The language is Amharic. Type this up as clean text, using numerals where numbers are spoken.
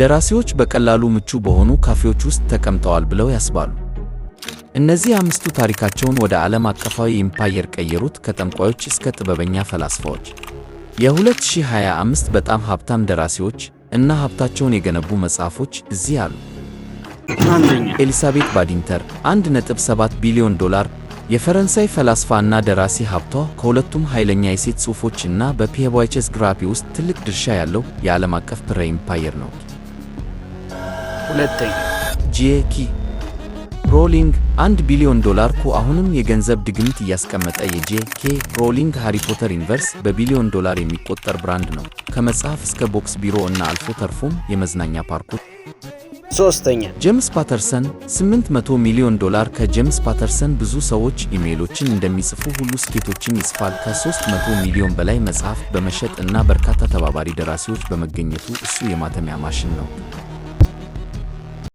ደራሲዎች በቀላሉ ምቹ በሆኑ ካፌዎች ውስጥ ተቀምጠዋል ብለው ያስባሉ። እነዚህ አምስቱ ታሪካቸውን ወደ ዓለም አቀፋዊ ኢምፓየር ቀየሩት፣ ከጠንቋዮች እስከ ጥበበኛ ፈላስፋዎች። የ2025 በጣም ሀብታም ደራሲዎች እና ሀብታቸውን የገነቡ መጽሐፎች እዚህ አሉ። ኤሊሳቤት ባዲንተር $1.7 ቢሊዮን። የፈረንሳይ ፈላስፋ እና ደራሲ ሀብቷ ከሁለቱም ኃይለኛ የሴት ጽሑፎች እና በፒየርዋይቸስ ግራፒ ውስጥ ትልቅ ድርሻ ያለው የዓለም አቀፍ ፕረ ኢምፓየር ነው። ጄ.ኬ ሮሊንግ $1 ቢሊዮን ኩ አሁንም የገንዘብ ድግምት እያስቀመጠ የጄ.ኬ ሮሊንግ ሃሪ ፖተር ዩኒቨርስ በቢሊዮን ዶላር የሚቆጠር ብራንድ ነው፣ ከመጽሐፍ እስከ ቦክስ ቢሮ እና አልፎ ተርፎም የመዝናኛ ፓርኮች። ጄምስ ፓተርሰን $800 ሚሊዮን። ከጄምስ ፓተርሰን ብዙ ሰዎች ኢሜይሎችን እንደሚጽፉ ሁሉ ስኬቶችን ይጽፋል። ከ300 ሚሊዮን በላይ መጽሐፍት በመሸጥ እና በርካታ ተባባሪ ደራሲዎች በመገኘቱ እሱ የማተሚያ ማሽን ነው።